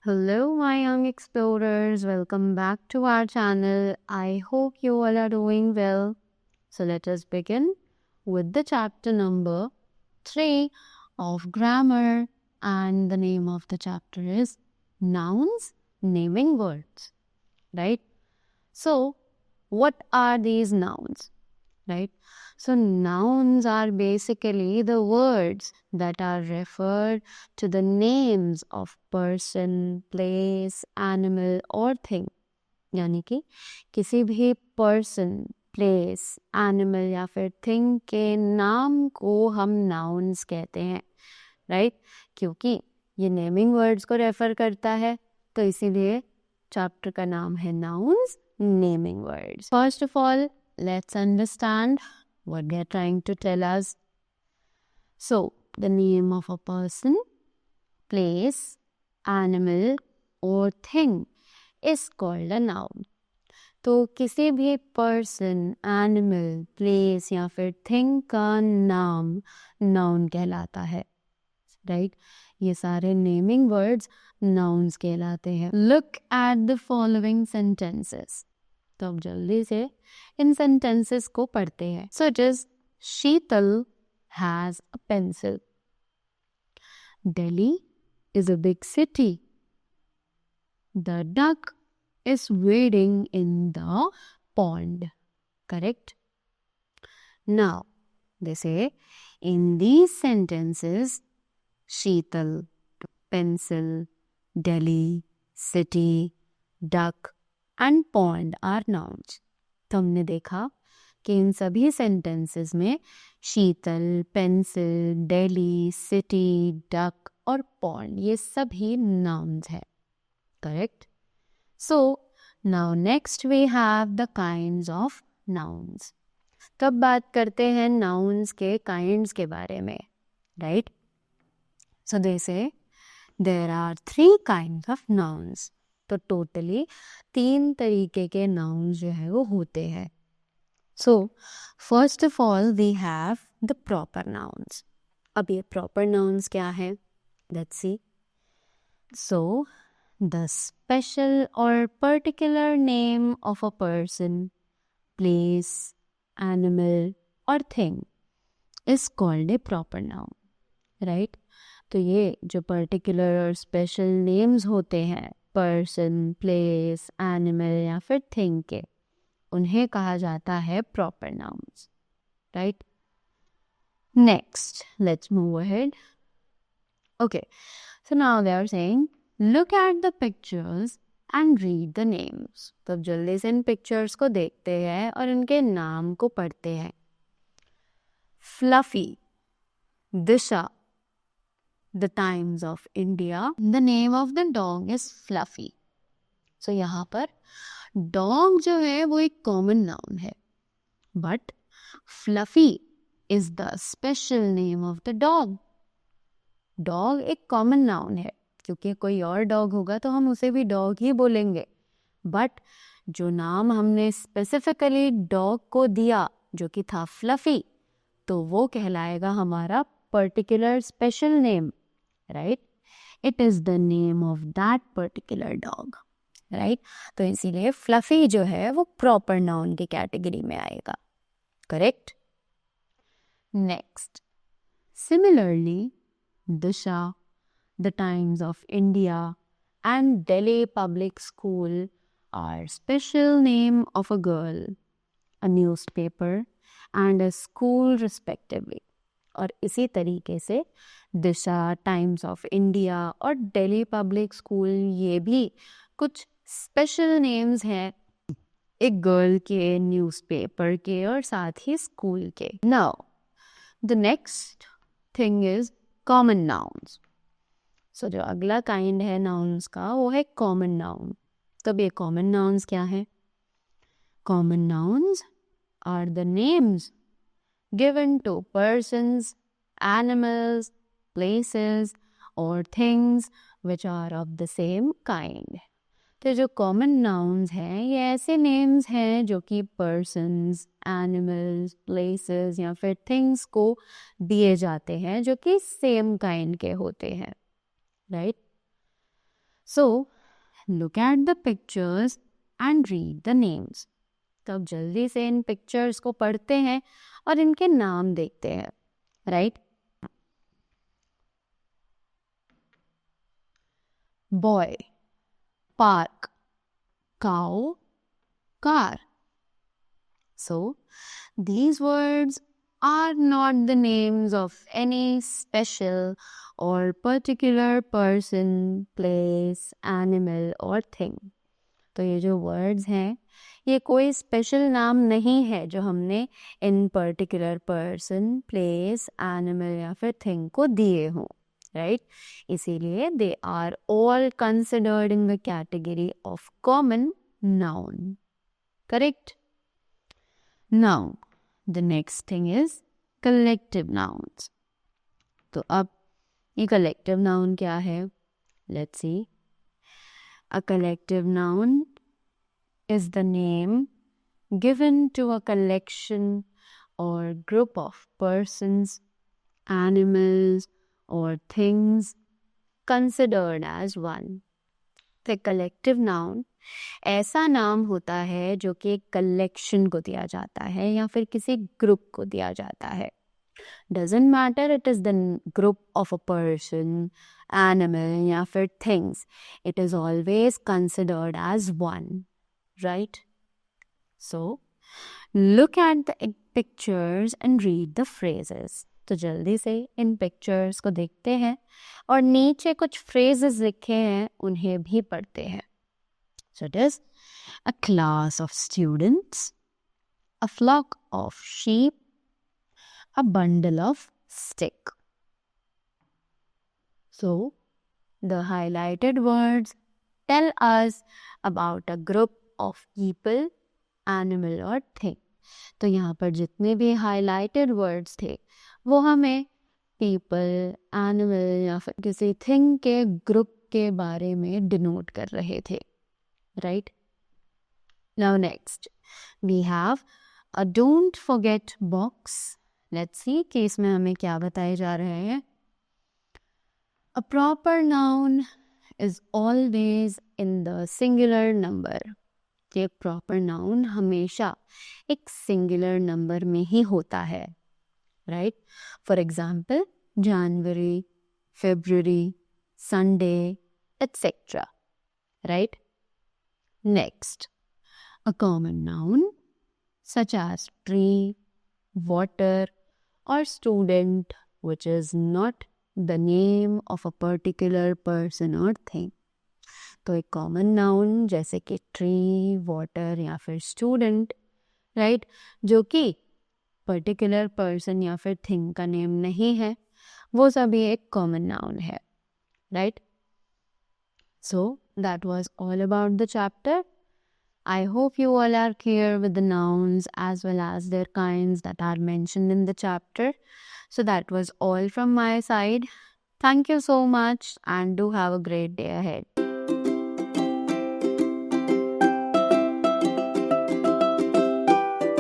Hello, my young explorers. Welcome back to our channel. I hope you all are doing well. So, let us begin with the chapter number 3 of grammar. And the name of the chapter is Nouns, Naming Words. Right? So, what are these nouns? Right? So, nouns are basically the words that are referred to the names of person, place, animal or thing. यानी कि किसी भी person, place, animal या फिर thing के नाम को हम nouns कहते हैं, right? क्योंकि ये naming words को refer करता है, तो इसीलिए chapter का नाम है nouns, naming words. First of all, let's understand what they are trying to tell us. So, the name of a person, place, animal or thing is called a noun. तो किसी भी person, animal, place या फिर thing का नाम noun कहलाता है, right? ये सारे naming words nouns कहलाते हैं. Look at the following sentences. तो अब जल्दी से इन sentences को पढ़ते हैं. So it is Sheetal has a pencil. Delhi is a big city. The duck is wading in the pond. Correct? Now, they say in these sentences, Sheetal, pencil, Delhi, city, duck and pond are nouns. तो हमने देखा कि इन सभी sentences में शीतल, pencil, Delhi, city, duck और pond ये सभी nouns है. Correct? So, now next we have the kinds of nouns. तब बात करते हैं nouns के kinds के बारे में. Right? So, they say there are 3 kinds of nouns. तो totally 3 तरीके के nouns जो है वो होते हैं. So, first of all, we have the proper nouns. अब ये proper nouns क्या है? Let's see. So, the special or particular name of a person, place, animal or thing is called a proper noun. Right? तो ये जो particular और special names होते हैं, person, place, animal या फिर thing के, उन्हें कहा जाता है proper nouns. Right? Next, let's move ahead. Okay, so now they are saying, look at the pictures and read the names. तो अब जल्दी से इन pictures को देखते हैं और इनके नाम को पढ़ते हैं. Fluffy, Disha, The Times of India. The name of the dog is Fluffy. So यहाँ पर dog जो है वो एक common noun है. But Fluffy is the special name of the dog. Dog एक common noun है. क्योंकि कोई और dog होगा तो हम उसे भी dog ही बोलेंगे. But जो नाम हमने specifically dog को दिया जो कि था Fluffy, तो वो कहलाएगा हमारा particular special name. Right? It is the name of that particular dog. Right? तो इसीलिए Fluffy जो है वो proper noun की category में आएगा. Correct? Next. Similarly, Disha, The Times of India and Delhi Public School are special name of a girl, a newspaper and a school respectively. और इसी तरीके से दिशा, टाइम्स ऑफ इंडिया और दिल्ली पब्लिक स्कूल ये भी कुछ स्पेशल नेम्स हैं एक गर्ल के, न्यूज़पेपर के और साथ ही स्कूल के. Now the next thing is common nouns. So जो अगला काइंड है नाउन्स का वो है कॉमन नाउन. तब ये कॉमन नाउन्स क्या है? Common nouns are the names given to persons, animals, places or things which are of the same kind. तो जो common nouns हैं ये ऐसे names हैं जो कि persons, animals, places या फिर things को दिए जाते हैं जो कि same kind के होते हैं. Right? So look at the pictures and read the names. तो अब जल्दी से इन पिक्चर्स को पढ़ते हैं और इनके नाम देखते हैं, right? Boy, park, cow, car. So these words are not the names of any special or particular person, place, animal or thing. तो ये जो words हैं ये कोई स्पेशल नाम नहीं है जो हमने in particular person, place, animal या फिर थिंग को दिए हों, राइट? इसीलिए they are all considered in the category of common noun, correct? Now the next thing is collective nouns. तो अब ये कलेक्टिव नाउन क्या है? Let's see. A collective noun is the name given to a collection or group of persons, animals, or things considered as one. The collective noun ऐसा नाम होता है जो कि एक कलेक्शन को दिया जाता है या फिर किसी ग्रुप को दिया जाता है. Doesn't matter it is the group of a person, animal या फिर things. It is always considered as one, right? So, look at the pictures and read the phrases. तो जल्दी से इन पिक्चर्स को देखते हैं और नीचे कुछ phrases लिखे हैं उन्हें भी पढ़ते हैं. So it is a class of students, a flock of sheep, a bundle of stick. So the highlighted words tell us about a group of people, animal or thing. तो यहाँ पर जितने भी highlighted words थे वो हमें people, animal या फिर किसी thing के group के बारे में denote कर रहे थे, right? Now next we have a don't forget box. Let's see कि इसमें हमें क्या बताए जा रहे हैं. A proper noun is always in the singular number. एक proper noun हमेशा एक singular number में ही होता है, right? For example, January, February, Sunday, etc. Right? Next, a common noun such as tree, water or student, which is not the name of a particular person or thing. तो एक common noun जैसे कि tree, water या फिर student, right, जो कि particular person या फिर थिंग का नेम नहीं है, वो सभी एक कॉमन नाउन है, right? So that was all about the chapter. I hope you all are clear with the nouns as well as their kinds that are mentioned in the chapter. So that was all from my side. Thank you so much and do have a great day ahead.